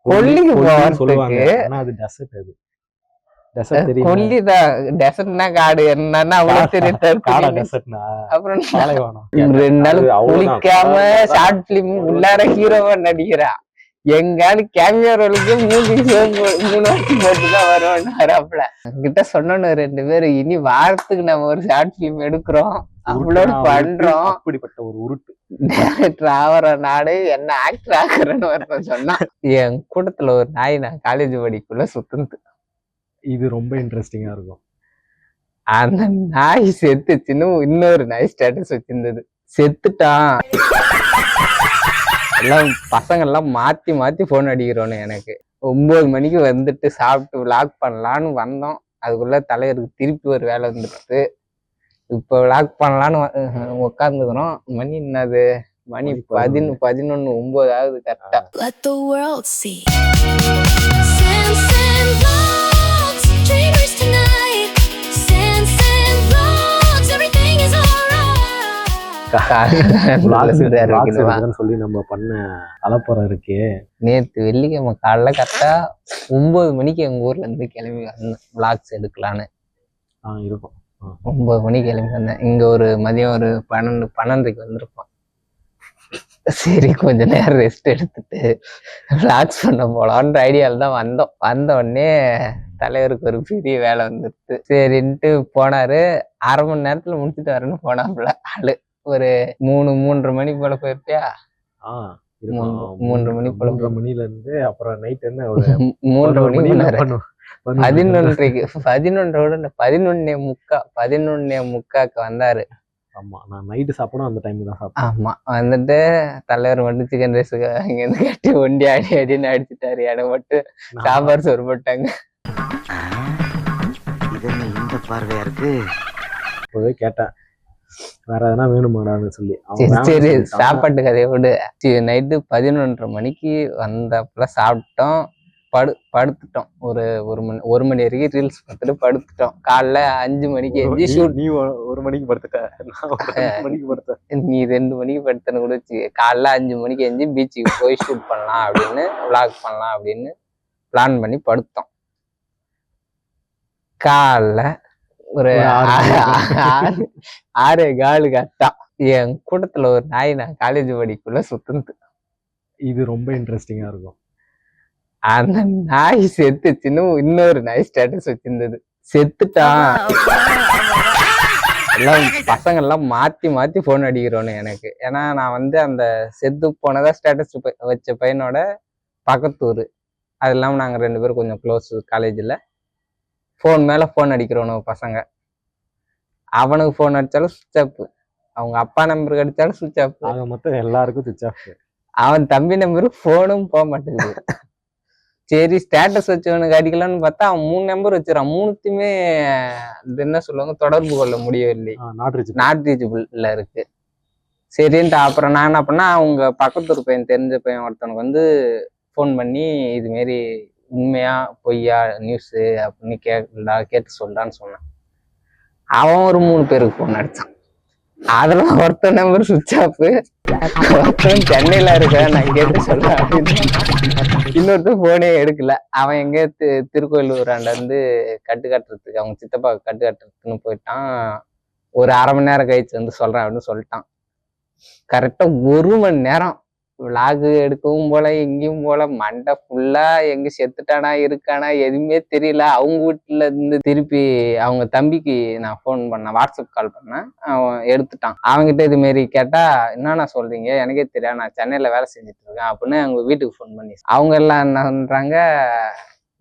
கொல்லிக்கு சொல்லுவாங்க. போறதுக்கு ஆனா அது டெசர்ட். அது டெசர்ட் தெரியுமா? கொல்லிதான் டெசர்ட்னா காடு என்னன்னா அவ்வளவு காடா தெரியும். டெசர்ட்னா அப்புறம் பாலைவனம். 2 நாள் அது அவ்வளவுதான். குளிக்காம ஷார்ட் பிலிம் உள்ளார ஹீரோவா நடிக்கிறா. எங்காலும் கேமியோ ரோலுக்கு 3 வருஷம் போட்டுதான் வருவாப்ல. கிட்ட சொன்னோன்னு 2 பேரும் இனி வாரத்துக்கு நம்ம ஒரு ஷார்ட் பிலிம் எடுக்கிறோம், அப்லோட் பண்றோம். அப்படிப்பட்ட ஒரு உருட்டு டேரக்டர் ஆவற நாடு என்ன ஆக்டர் ஆக்குறேன்னு ஒருத்தன் சொன்னா. என் கூட்டத்துல ஒரு நாய் நான் காலேஜ் படிக்குள்ள சுத்துது. இது ரொம்ப இன்ட்ரெஸ்டிங்கா இருக்கும். அந்த நாய் செத்துச்சுன்னு இன்னொரு நாய் ஸ்டேட்டஸ் வச்சிருந்தது. செத்துட்டான். எல்லாம் பசங்க எல்லாம் மாத்தி மாத்தி போன் அடிக்கிறோன்னு. எனக்கு 9 மணிக்கு வந்துட்டு சாப்பிட்டு விளாக் பண்ணலான்னு வந்தோம். அதுக்குள்ள தலைவருக்கு திருப்பி ஒரு வேலை வந்துடுது. இப்போ விளாக் பண்ணலான்னு உட்காந்துக்கிறோம். மணி என்னது? மணி 11:09 ஆகுது கரெக்டா. சொல்லி நம்ம பண்ண அலப்பறம் இருக்கே. நேத்து வெள்ளிக்கிழமை காலைல கரெக்டா 9 மணிக்கு எங்க ஊர்ல இருந்து கிளம்பி வந்தேன் விளாக்ஸ் எடுக்கலான்னு. இருக்கும் 9 மணிக்கு கிளம்பி வந்தேன். இங்க ஒரு மதியம் ஒரு 12:30க்கு வந்திருப்பான். சரி கொஞ்ச நேரம் ரெஸ்ட் எடுத்துட்டு விளாக்ஸ் பண்ண போலான்ற ஐடியால தான் வந்தோம். வந்த உடனே தலைவருக்கு ஒரு பெரிய வேலை வந்துருச்சு. சரின்ட்டு போனாரு. அரை மணி நேரத்துல முடிச்சுட்டு வரேன்னு போனாப்புல ஆளு. ஒரு 3:30 மணி போல போயிருப்பியா? 3 மணி போல. 3 மணில இருந்து அப்புறம் நைட் என்ன 3 மணி 11:30 வந்தாரு. ஆமா, நான் நைட்டு சாப்பிடும் அந்த டைம் தான் சாப்பிட்டேன். ஆமா, வந்துட்டு தலைவர் மட்டும் சிக்கன் ரைஸுக்கு இங்க இருந்து கட்டி ஒண்டி அடி அடின்னு அடிச்சுட்டாரு. எனக்கு மட்டும் சாம்பார் சோறு போட்டாங்க. இந்த பார்வையா இருக்கு. இப்போவே கேட்டேன் வேற எதனா வேணுமாடான்னு சொல்லி. சரி சாப்பாட்டு கதையோடு நைட்டு 11:30 மணிக்கு வந்தப்பல சாப்பிட்டோம். படுத்துட்டோம். ஒரு மணி வரைக்கும் ரீல்ஸ் பார்த்துட்டு படுத்துட்டோம். காலைல 5 மணிக்கு எஞ்சி ஷூட். நீ 1 மணிக்கு படுத்துட்ட, நான் 2 மணிக்கு படுத்தேன். நீ 2 மணிக்கு படுத்தன கூட வச்சு. காலைல 5 மணிக்கு எஞ்சி பீச்சுக்கு போய் ஷூட் பண்ணலாம் அப்படின்னு விளாக் பண்ணலாம் அப்படின்னு பிளான் பண்ணி படுத்தோம். காலைல ஒரு 6:15 கரெக்டா என் கூட்டத்துல ஒரு நாய் நான் காலேஜ் படிக்குள்ள சுத்துது. இது ரொம்ப இன்ட்ரெஸ்டிங்கா இருக்கும். அந்த நாய் செத்துச்சுன்னு இன்னொரு நாய் ஸ்டேட்டஸ் வச்சிருந்தது. செத்துட்டான். எல்லாம் பசங்க எல்லாம் மாத்தி மாத்தி போன் அடிக்கிறோன்னு எனக்கு. ஏன்னா நான் அந்த செத்து போனதா ஸ்டேட்டஸ் வச்ச பையனோட பக்கத்தூர். அது இல்லாம நாங்க 2 பேரும் கொஞ்சம் க்ளோஸ் காலேஜ்ல. போன் மேல போன் அடிக்கிறோன்னு பசங்க. அவனுக்கு போன் அடிச்சாலும் சுவிட்ச் ஆஃப், அவங்க அப்பா நம்பருக்கு அடிச்சாலும் சுவிட்ச் ஆஃப். மொத்தம் எல்லாருக்கும் சுவிட்ச் ஆஃப். அவன் தம்பி நம்பருக்கு போனும் போக மாட்டேங்குது. சரி ஸ்டேட்டஸ் வச்சவனுக்கு அடிக்கலாம்னு பார்த்தா அவன் 3 நம்பர் வச்சிடறான். 3த்துமே என்ன சொல்லுவாங்க, தொடர்பு கொள்ள முடியவில்லை, நாட் ரீச்சபிள்ல இருக்கு. சரின்ட்டு அப்புறம் நான் என்ன பண்ணா, அவங்க பக்கத்தூர் பையன் தெரிஞ்ச பையன் ஒருத்தனுக்கு ஃபோன் பண்ணி இதுமாரி உண்மையா பொய்யா நியூஸு அப்படின்னு கேட்டு சொல்றான்னு சொன்னான். அவன் ஒரு 3 பேருக்கு ஃபோன் அடிச்சான். அதுல ஒருத்தன் நம்பர் சுவிட்ச் ஆஃப், ஒருத்தன் சென்னையில இருக்க நான் கேட்டு சொல்றேன் அப்படின்னு. இன்னொருத்தர் போனே எடுக்கல. அவன் எங்க திருக்கோயிலூராண்ட கட்டு கட்டுறதுக்கு, அவங்க சித்தப்பா கட்டு கட்டுறதுக்குன்னு போயிட்டான். ஒரு அரை மணி நேரம் கழிச்சு சொல்றேன் அப்படின்னு சொல்லிட்டான். கரெக்டா 1 மணி நேரம் விளாகு எடுக்கவும் போல எங்கேயும் போல. மண்டை ஃபுல்லா எங்க செத்துட்டானா இருக்கானா எதுவுமே தெரியல. அவங்க வீட்டுல இருந்து திருப்பி அவங்க தம்பிக்கு நான் ஃபோன் பண்ணேன், வாட்ஸ்அப் கால் பண்ணேன். அவன் எடுத்துட்டான். அவங்ககிட்ட இது மாரி கேட்டா, என்னண்ணா சொல்றீங்க, எனக்கே தெரியாது, நான் சென்னையில வேலை செஞ்சுட்டு இருக்கேன் அப்படின்னு அவங்க வீட்டுக்கு ஃபோன் பண்ணி. அவங்க எல்லாம் என்ன பண்றாங்க,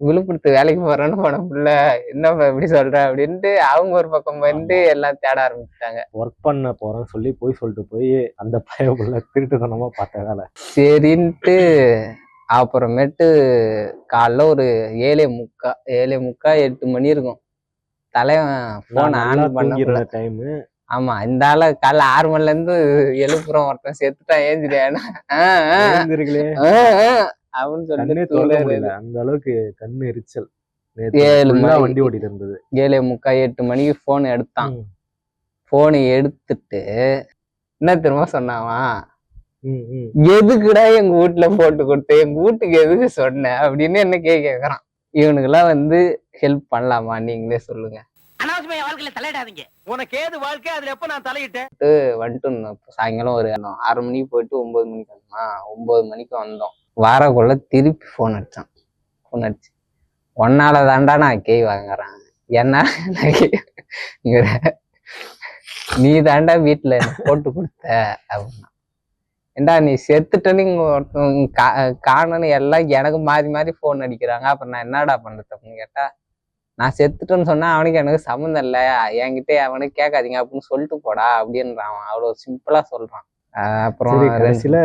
விழுப்புரத்து வேலைக்கு போறேன்னு போன புள்ள என்னப்பா இப்படி சொல்ற அப்படின்ட்டு அவங்க ஒரு பக்கம் எல்லாம் தேட ஆரம்பிச்சுட்டாங்க. ஒர்க் பண்ண போறேன்னு சொல்லி சொல்லிட்டு போய் அந்த பையன் திருட்டுத்தனமா பார்த்த வேலை. சரின்ட்டு அப்புறமேட்டு காலைல ஒரு 7:45 8 மணி இருக்கும். தலைவன் போன் ஆன் பண்ண டைம். ஆமா, இந்த ஆள காலைல 6 மணில இருந்து எழுப்புறோம், ஒருத்தன் செத்துட்டான் ஏஞ்சிரியானா அப்படின்னு சொல்லிட்டு அந்த அளவுக்கு கண்ணு எரிச்சல். 7 மணி வண்டி ஓட்டிட்டு இருந்தது. 7:45 8 மணிக்கு போன் எடுத்தான். போனை எடுத்துட்டு என்ன திரும்ப சொன்னாவா, எதுக்குடா எங்க வீட்டுல போட்டு கொடுத்த, எங்க வீட்டுக்கு எதுக்கு சொன்ன அப்படின்னு என்ன கேக்குறான். இவனுக்கெல்லாம் வந்து ஹெல்ப் பண்ணலாமா நீங்களே சொல்லுங்க. அனாவசியமா வாழ்க்கையில தலையிடாதீங்க. உனக்கு ஏது வாழ்க்கை, அதுல எப்ப நான் தலையிட்டேன் வந்துட்டு சாயங்காலம் ஒரு 6 மணிக்கு போயிட்டு 9 மணிக்கு வந்தோம். 9 மணிக்கு வந்தோம். வாரக்குள்ள திருப்பி போன் அடிச்சான். போன் அடிச்சு ஒன்னால தாண்டா நான் கேய் வாங்குறேன், என்ன நீ தாண்டா வீட்டுல போட்டு கொடுத்த அப்படின்னா. ஏண்டா நீ செத்துட்டன்னு இங்க ஒருத்தவங்க காணன்னு எல்லாம் எனக்கு மாறி மாறி போன் அடிக்கிறாங்க, அப்புறம் நான் என்னடா பண்றது அப்படின்னு கேட்டா, நான் செத்துட்டேன்னு சொன்னா அவனுக்கு எனக்கு சம்மந்தம் இல்லை, என்கிட்ட அவனுக்கு கேட்காதீங்க அப்படின்னு சொல்லிட்டு போடா அப்படின்றான். அவ்வளவு சிம்பிளா சொல்றான். அப்புறம் கடைசியில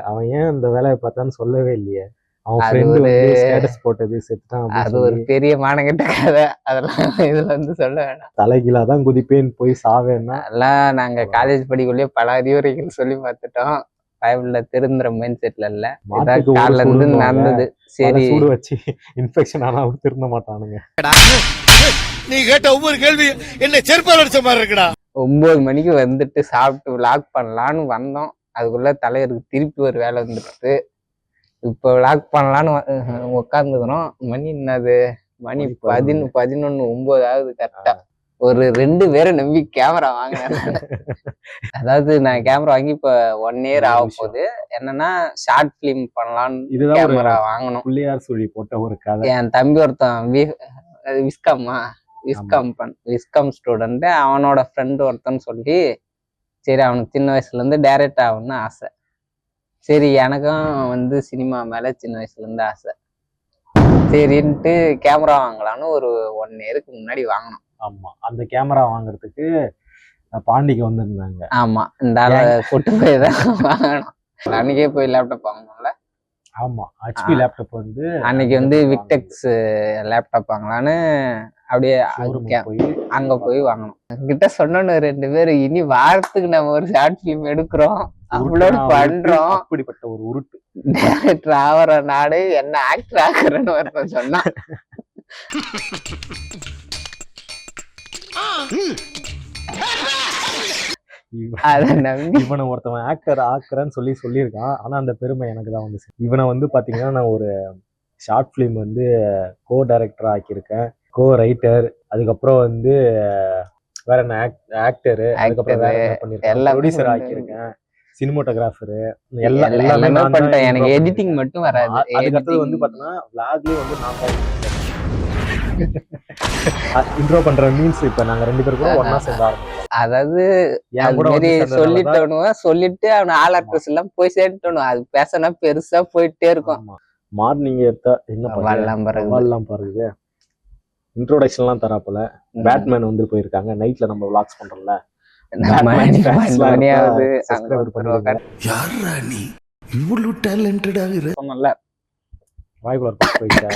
அவன் ஏன் அந்த வேலையை பார்த்தான்னு சொல்லவே இல்லையே. அவன் ஃப்ரெண்டு வந்து ஸ்டேட்டஸ் போட்டது செத்துட்டான், அது ஒரு பெரிய மானங்கிட்ட கதை, அதெல்லாம் இதுல வந்து சொல்ல வேண்டாம். தலைகீழாதான் குதிப்பேன் போய் சாவேன்னா அதெல்லாம் நாங்க காலேஜ் படிக்குள்ளேயே பல அறிவுரைகள் சொல்லி பார்த்துட்டோம். பைபிள்ல திருந்துற மைண்ட் செட்ல இல்ல, காலைல இருந்து நடந்தது. சரி சூடு வச்சு இன்ஃபெக்ஷன் ஆனா திருந்த மாட்டானுங்க. நீ கேட்ட ஒவ்வொரு கேள்வி என்ன செருப்பால் அடிச்ச மாதிரி இருக்குடா. 9 மணிக்கு வந்துட்டு சாப்பிட்டு விளாக் பண்ணலான்னு வந்தோம். அதுக்குள்ள தலைவருக்கு திருப்பி ஒரு வேலை வந்துடுது. இப்ப விளாக் பண்ணலான்னு உட்காந்துக்கிறோம். மணி என்னது, மணி 11:09 ஆகுது கரெக்டா. ஒரு 2 பேரை நம்பி கேமரா வாங்கினேன். அதாவது நான் கேமரா வாங்கி இப்ப 1 year ஆக போகுது. என்னன்னா ஷார்ட் பிலிம் பண்ணலான்னு கேமரா வாங்கணும். புள்ளியார் சுழி போட்ட ஒரு கதை. என் தம்பி ஒருத்தன் விஸ்காம் ஸ்டூடெண்ட், அவனோட ஃப்ரெண்டு ஒருத்தன்னு சொல்லி, சரி அவனுக்கு சின்ன வயசுல இருந்து டைரக்ட் ஆகணும்னு ஆசை. சரி எனக்கும் வந்து சினிமா மேல சின்ன வயசுல இருந்து ஆசை. சரின்ட்டு கேமரா வாங்கலான்னு ஒரு 1 yearக்கு முன்னாடி வாங்கினோம். ஆமா, அந்த கேமரா வாங்குறதுக்கு பாண்டிக்கு வந்திருந்தாங்க. ஆமா, இந்த ஆளை கூட்டு போய் தான் வாங்கணும். அன்னைக்கே போய் லேப்டாப் வாங்கணும்ல. ஆமா, HP லேப்டாப் வந்து அன்னைக்கு வந்து விக்டெக்ஸ் லேப்டாப் வாங்கலான்னு அப்படியே அங்க போய் வாங்கணும். கிட்ட சொன்னோன்னு 2 பேரும், இனி வாரத்துக்கு நம்ம ஒரு ஷார்ட் பிலிம் எடுக்கிறோம், அப்லோட் பண்றோம், அப்படிப்பட்ட ஒரு உருட்டு டைரக்டர் ஆகிற நாடு என்ன ஆக்டர் ஆக்குறேன்னு ஒருத்தன் சொன்னான். இவனை ஒருத்தவன் ஆக்டர் ஆக்குறேன்னு சொல்லியிருக்கான். ஆனா அந்த பெருமை எனக்கு தான் வந்து. இவனை வந்து பாத்தீங்கன்னா நான் ஒரு ஷார்ட் பிலிம் வந்து கோ டைரக்டர் ஆக்கியிருக்கேன், கோ ரைட்டர், அதுக்கப்புறம் வந்து வேற என்ன ஆக்டரு, அதுக்கப்புறம் வேற என்ன பண்ணிருக்கேன், ப்ரொடியூசர் ஆக்கியிருக்கேன், சினிமோட்டோகிராஃபரு, எல்லாமே நான் பண்ணிட்டேன். எனக்கு எடிட்டிங் மட்டும் வராது. அதுக்கடுத்தது வந்து பாத்தீங்கன்னா விளாக்லயும் வந்து நான் தான் இன்ட்ரோ பண்ற மீன்ஸ். இப்ப நாங்க 2 பேருக்கும் ஒன்னா சேர்ந்து ஆரம்பிச்சோம். அதாவது சொல்லிட்டு அவன ஆல் ஆக்டர்ஸ் எல்லாம் போய் சேர்த்துட்டோம். அது பேசனா பெருசா போயிட்டே இருக்கும். மார்னிங் எடுத்தா என்ன பண்ணலாம் பாருங்க. இன்ட்ரோடக்ஷன் எல்லாம் தராப்பல. பேட்மேன் வந்து போயிருக்காங்க. நைட்ல நம்ம விளாக்ஸ் பண்றோம்ல, வாய்க்குள்ள போயிட்டா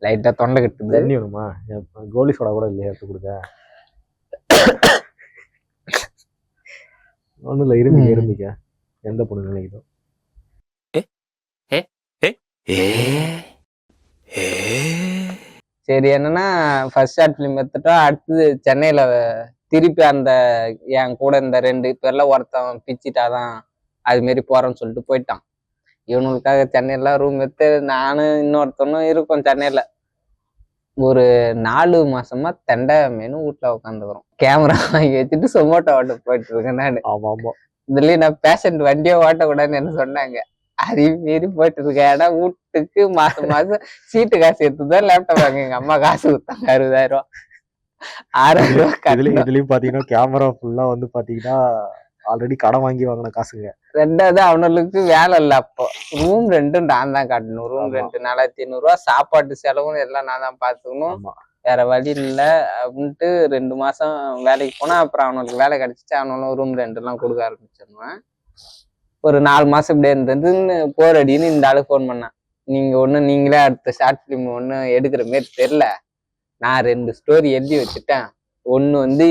லைட்டா தொண்டை கட்டுது. தண்ணி வேணுமா? கோலி சோடா கூட இல்லையா எடுத்து கொடுக்க? ஒண்ணும் இல்ல, இரும்பிக்க எந்த பொண்ணு நினைக்குதோ. சரி, என்னன்னா ஃபர்ஸ்ட் ஷார்ட் பிலிம் எடுத்துட்டோம். அடுத்தது சென்னையில திருப்பி அந்த என் கூட இந்த 2 பேர்ல ஒருத்தன் பிச்சுட்டாதான் அது மாரி போறேன்னு சொல்லிட்டு போயிட்டான். இவனுக்காக சென்னையில ரூம் எடுத்து நானும் இன்னொருத்தனும் இருக்கோம் சென்னையில. ஒரு 4 மாசமா தெண்டை மெனு வீட்டுல உட்காந்துக்கிறோம். கேமரா வாங்கி வச்சுட்டு சொமோட்டோ ஓட்ட போயிட்டு இருக்கேன் நானு. இதுலயும் நான் பேஷண்ட் வண்டியோ ஓட்டக்கூடாதுன்னு என்ன சொன்னாங்க. அதையும் மீறி போயிட்டு இருக்கேன். ஏன்னா வீட்டுக்கு மாசம் சீட்டு காசு எடுத்துதான் லேப்டாப் வாங்க எங்க அம்மா காசு கொடுத்தாங்க 60,000. 6,000. இதுலயும் பாத்தீங்கன்னா கேமரா ஃபுல்லா வந்து பாத்தீங்கன்னா ஆல்ரெடி கடன் வாங்கி வாங்கின காசுங்க. 2வது அவனுக்கு வேலை இல்லை. அப்போ ரூம் ரெண்டும் நான் தான் காட்டணும். ரூம் ரெண்ட் 4,500 சாப்பாட்டு செலவும் எல்லாம் நான் தான் பாத்துக்கணும். வேற வழி இல்லை அப்படின்ட்டு 2 மாசம் வேலைக்கு போனா அப்புறம் அவனுக்கு வேலை கிடைச்சிச்சு. அவனும் ரூம் ரெண்ட் எல்லாம் கொடுக்க ஆரம்பிச்சிருவேன். ஒரு 4 மாசம் இப்படியே இருந்ததுன்னு போர் அடின்னு இந்த ஆளுக்கு ஃபோன் பண்ணேன். நீங்களே அடுத்த ஷார்ட் பிலிம் ஒண்ணு எடுக்கிற மாரி தெரியல, நான் 2 ஸ்டோரி எழுதி வச்சுட்டேன். ஒண்ணு வந்து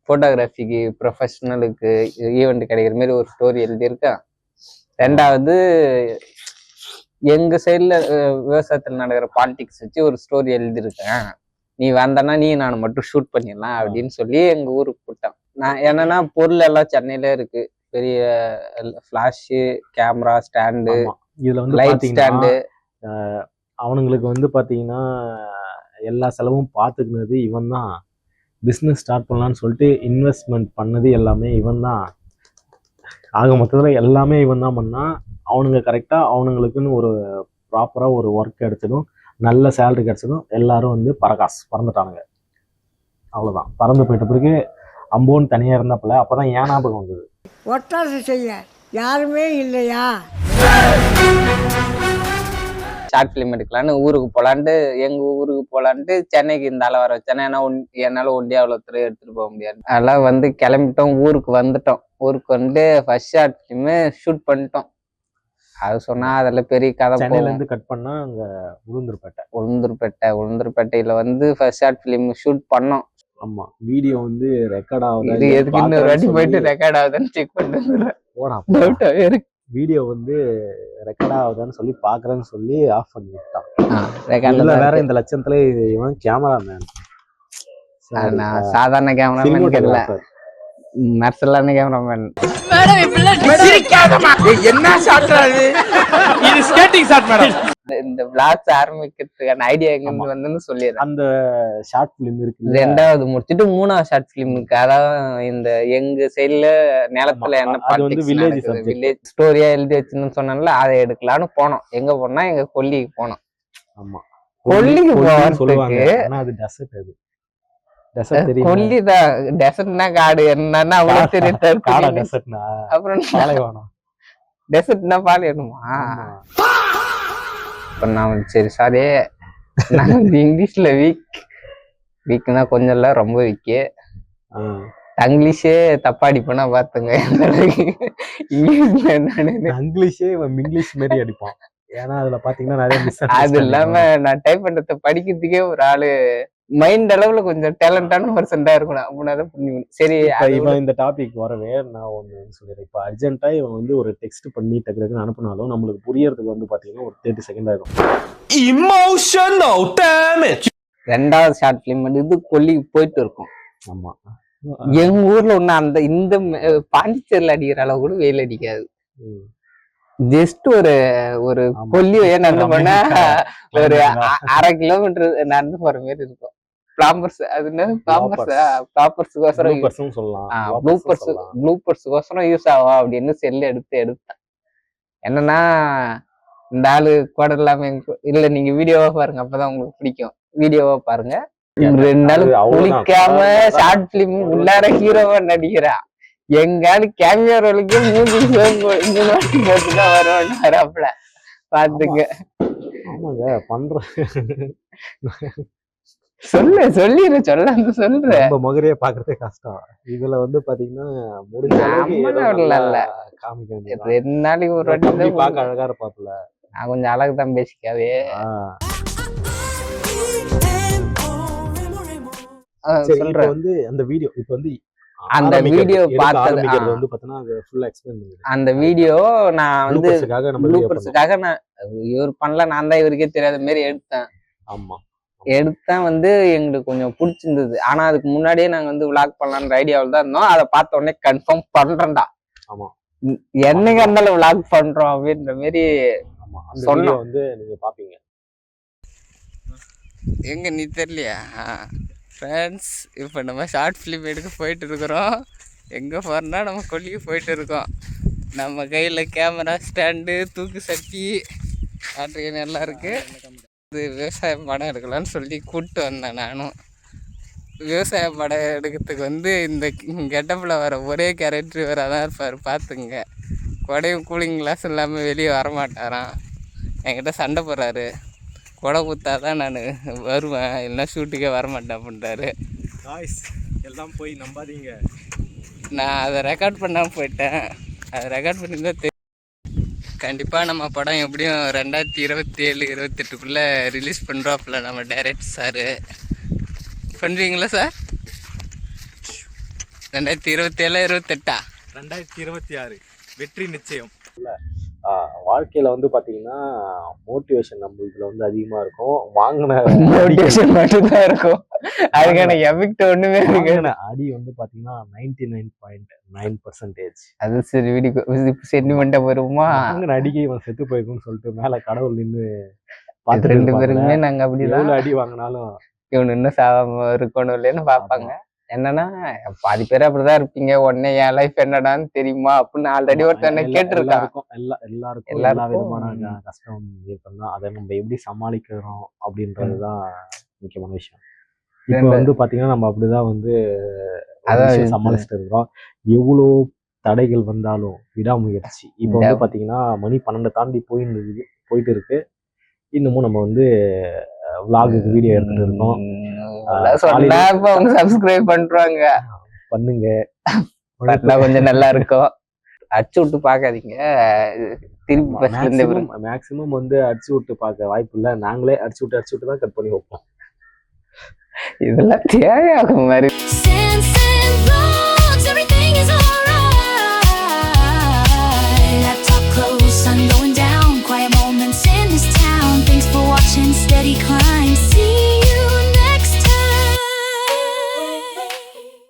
போட்டோகிராஃபிக்கு ப்ரொஃபஷனலுக்கு ஈவெண்ட் கிடைக்கிற மாதிரி ஒரு ஸ்டோரி எழுதியிருக்கேன். 2வது எங்க சைட்ல விவசாயத்துல நடக்கிற பாலிடிக்ஸ் வச்சு ஒரு ஸ்டோரி எழுதியிருக்கேன். நீ வந்தனா நீ நான் மட்டும் ஷூட் பண்ணிடலாம் அப்படின்னு சொல்லி எங்க ஊருக்கு கூப்பிட்டேன். நான் என்னன்னா பொருள் எல்லாம் சென்னையில இருக்கு, பெரிய ஃபிளாஷு, கேமரா ஸ்டாண்டு, இதுல வந்து லைட் பாத்தீங்கன்னா ஸ்டாண்டு. அவனுங்களுக்கு வந்து பாத்தீங்கன்னா எல்லா செலவும் பார்த்துக்கினது இவன் தான். பிஸ்னஸ் ஸ்டார்ட் பண்ணலான்னு சொல்லிட்டு இன்வெஸ்ட்மெண்ட் பண்ணது எல்லாமே இவன் தான். ஆக மொத்தத்தில் எல்லாமே இவன் தான் பண்ணால் அவனுங்க கரெக்டாக அவனுங்களுக்குன்னு ஒரு ப்ராப்பராக ஒரு ஒர்க் கிடைச்சதும் நல்ல சேலரி கிடைச்சதும் எல்லாரும் வந்து பறந்துட்டானுங்க. அவ்வளோதான். பறந்து போயிட்ட பிறகு அம்போன்னு தனியாக இருந்தாப்புல அப்போ தான் ஏன் ஞாபகம் வந்தது, ஒட்டாசை செய்ய யாருமே இல்லையா, ஷார்ட் ஃபிலிம் எடுக்கலான்னு ஊருக்கு போகலான்ட்டு எங்கள் ஊருக்கு போகலான்ட்டு சென்னைக்கு இந்த ஆளை வர வச்சேன்னா ஏன்னா என்னால் ஒண்டியா அவ்வளோ தூரம் எடுத்துகிட்டு போக முடியாது. அதெல்லாம் வந்து கிளம்பிட்டோம், ஊருக்கு வந்துட்டோம். ஊருக்கு வந்து ஃபர்ஸ்ட் ஷார்ட் ஃபிலிமு ஷூட் பண்ணிட்டோம். அது சொன்னால் அதில் பெரிய கதை. சென்னையிலேருந்து கட் பண்ணால் அங்கே உளுந்தூர்பேட்டையில் வந்து ஃபர்ஸ்ட் ஷார்ட் ஃபிலிம் ஷூட் பண்ணோம். ஆமாம், வீடியோ வந்து ரெக்கார்ட் ஆகுது. இது எதுக்கு இன்னொரு வாட்டி போயிட்டு ரெக்கார்ட் ஆகுதுன்னு செக் பண்ணிட்டு போடா. வீடியோ வந்து ரெக்கார்ட் ஆகுதான்னு சொல்லி பாக்குறேன்னு சொல்லி ஆஃப் பண்ணி விட்டான். வேற இந்த லட்சத்துல இவன் கேமராமேன், சாதாரண கேமராமேன் கேட்கல, நர்சலான கேமராமேன். என்ன ஷாட் இது? Skating shot madam. இந்த விளாக்ஸ் ஆரம்பிக்கிறதுக்கான ஐடியா எங்க வந்துன்னு சொல்லிடுறேன். அந்த ஷார்ட் பிலிம் இருக்கு, 2வது முடிச்சுட்டு 3வது ஷார்ட் பிலிமுக்கு, அதாவது இந்த எங்க சைட்ல நிலத்துல என்ன வில்லேஜ் ஸ்டோரியா எழுதி வச்சுன்னு சொன்னால அதை எடுக்கலான்னு போனோம். எங்க போனா எங்க கொல்லிக்கு போனோம். ஆமா, கொல்லிக்கு போறதுக்கு அது டெசர்ட். அது கொல்லிதான். டெசர்ட்னா காடு என்னன்னா அவ்வளவு தெரியும். அப்புறம் டெசர்ட்னா பாலையணுமா? இப்ப நான் சரி சாரி, நான் வந்து இங்கிலீஷ்ல வீக்னா கொஞ்சம் இல்ல ரொம்ப வீக்கு. இங்கிலீஷே தப்பா அடிப்பேன்னா பாத்துங்க. இங்கிலீஷே இங்கிலீஷ் மாதிரி அடிப்பான். ஏன்னா அதுல பாத்தீங்கன்னா நிறைய மிஸ். அது இல்லாம நான் டைப் பண்றத படிக்கிறதுக்கே ஒரு ஆளு மைண்ட் அளவுல கொஞ்சம் டேலண்டான பர்சன்டா இருக்கணும். அப்படின்னாதான் புரியும். சரி, இவன் இந்த டாபிக் வரவே நான் ஒண்ணு சொல்லிடுறேன். இப்ப அர்ஜென்ட்டா இவன் வந்து ஒரு டெக்ஸ்ட் பண்ணி டக்குன்னு அனுப்புனாலும் நம்மளுக்கு புரியறதுக்கு வந்து பாத்தீங்கன்னா ஒரு 30 செகண்ட் ஆகும். Emotional damage. 2வது ஷார்ட் பிலிம் இது கொல்லிக்கு போயிட்டு இருக்கும். ஆமா, எங்க ஊர்ல ஒண்ணு இந்த பாண்டிச்சேரியில அடிக்கிற அளவு கூட வெயில் அடிக்காது. ஜஸ்ட் ஒரு கொல்லி நடந்து போனா ஒரு 1/2 கிலோமீட்டர் நடந்து போற மாதிரி இருக்கும். பிளாம்பர்ஸ் அது ப்ளூப்பர்ஸ்க்கோசரம் யூஸ் ஆகும் அப்படின்னு செல்லு எடுத்தேன். என்னன்னா இந்த ஆளு கூட இல்லாம இல்ல, நீங்க வீடியோவா பாருங்க, அப்பதான் உங்களுக்கு பிடிக்கும். வீடியோவா பாருங்க. 2 நாள் குளிக்காம ஷார்ட் பிலிம் உள்ளார ஹீரோவா நடிக்கிறா. எங்காவது கேமியோ ரோலுக்கு 3 வாட்டி போட்டுதான் வருவாங்க. பாத்துக்க. சொல்றேன். மகரைய பாக்குறதே கஷ்டம். இதுல வந்து பாத்தீங்கன்னா முடிஞ்ச காமிக்க 2 நாளைக்கு ஒரு வாட்டி பாக்க அழகா இருப்பாப்புல. நான் கொஞ்சம் அழகுதான் பேசிக்காவே. சொல்றேன் வந்து அந்த வீடியோ இப்ப வந்து அந்த வீடியோ பார்த்தது வந்து பார்த்தனா அது ஃபுல்லா எக்ஸ்பிளைன் பண்ணுங்க. அந்த வீடியோ நான் வந்து ப்ளூப்பர்ஸ்க்காக நான் இவர் பண்ணல, நான் தான் இவருக்கே தெரியாத மாதிரி எடுத்தேன். ஆமா, எடுத்தேன் வந்து எங்களுக்கு கொஞ்சம் பிடிச்சிருந்தது. ஆனா அதுக்கு முன்னாடியே நாங்க வந்து விளாக் பண்ணலான்ற ஐடியாவில் தான் இருந்தோம். அதை பார்த்த உடனே கன்ஃபார்ம் பண்றேன்டா. ஆமா, என்னைக்கு இருந்தாலும் விளாக் பண்றோம் அப்படின்ற மாதிரி சொன்னோம். வந்து நீங்க பாப்பீங்க. எங்க நீ தெரியலையா ஃப்ரெண்ட்ஸ்? இப்போ நம்ம ஷார்ட் ஃபிலிம் எடுக்க போயிட்டு இருக்கிறோம். எங்கே போகிறோன்னா நம்ம கொல்லிக்கு போயிட்டு இருக்கோம். நம்ம கையில் கேமரா ஸ்டாண்டு, தூக்கு சட்டி, ஆட்டுக்கன் எல்லாம் இருக்குது. இது விவசாய படம் எடுக்கலான்னு சொல்லி கூப்பிட்டு வந்தேன். நானும் விவசாய படம் எடுக்கிறதுக்கு வந்து இந்த கெட்டப்பில் வர ஒரே கேரக்டர் வேறு தான் இருப்பார். பார்த்துங்க, கொடையும் கூலிங் கிளாஸ் இல்லாமல் வெளியே வரமாட்டாராம். என்கிட்ட சண்டை போடுறாரு. கொடை குத்தா தான் நான் வருவேன், இல்லைன்னா ஷூட்டுக்கே வரமாட்டேன் அப்படின்றாரு. எல்லாம் போய் நம்பாதீங்க. நான் அதை ரெக்கார்ட் பண்ணாமல் போயிட்டேன். அதை ரெக்கார்ட் பண்ணியிருந்தா தெரியும். கண்டிப்பாக நம்ம படம் எப்படியும் 2027-28 ரிலீஸ் பண்ணுறாப்புல நம்ம டைரக்டர் சார். பண்ணுறீங்களா சார்? 2027-28 2026 வெற்றி நிச்சயம். வாழ்க்கையில வந்து பாத்தீங்கன்னா மோட்டிவேஷன் நம்மளுக்குள்ள வந்து அதிகமா இருக்கும். வாங்கின மோட்டிவேஷன் மட்டும்தான் இருக்கும். அதுக்கான எஃபெக்ட் ஒண்ணுமே இருக்கு. வாங்கின அடி வந்து பாத்தீங்கன்னா 99.9%. அது சரி வீடியோ சென்டிமெண்டா வருமா? வாங்கின அடிக்கை இவன் செத்து போயிருக்குன்னு சொல்லிட்டு மேல கடவுள் நின்று இது ரெண்டு பேருமே நாங்க அப்படிதான் எவ்வளவு அடி வாங்கினாலும் இவனு இன்னும் சாவாம இருக்கணும் இல்லைன்னு பாப்பாங்க. என்னன்னா பாதி பேர் அப்படிதான் இருப்பீங்க, உடனே என் லைஃப் என்னடான்னு தெரியுமா அப்படின்னு ஆல்ரெடி ஒருத்தன் கேட்டிருக்கான். எல்லாருக்கும் எல்லா விதமான கஷ்டம் ஏற்படும். அதை நம்ம எப்படி சமாளிக்கிறோம் அப்படின்றதுதான் முக்கியமான விஷயம். இப்ப வந்து பாத்தீங்கன்னா நம்ம அப்படிதான் வந்து சமாளிச்சுட்டு இருக்கிறோம். எவ்வளோ தடைகள் வந்தாலும் விடாமுயற்சி. இப்ப வந்து பாத்தீங்கன்னா மணி 12 தாண்டி போயிட்டு இருக்கு. இன்னமும் நம்ம வந்து vlogக்கு வீடியோ எடுத்துட்டு இருக்கோம். சப்ஸ்கிரைப் பண்றாங்க, பண்ணுங்க, கொஞ்சம் நல்லா இருக்கும். அடிச்சு விட்டு பாக்காதீங்க, திருப்பி மேக்சிமம் வந்து அடிச்சு விட்டு பார்க்க வாய்ப்பு இல்லை. நாங்களே அடிச்சு விட்டு தான் கட் பண்ணி வைப்போம். இதெல்லாம் தேவையாகும் மாதிரி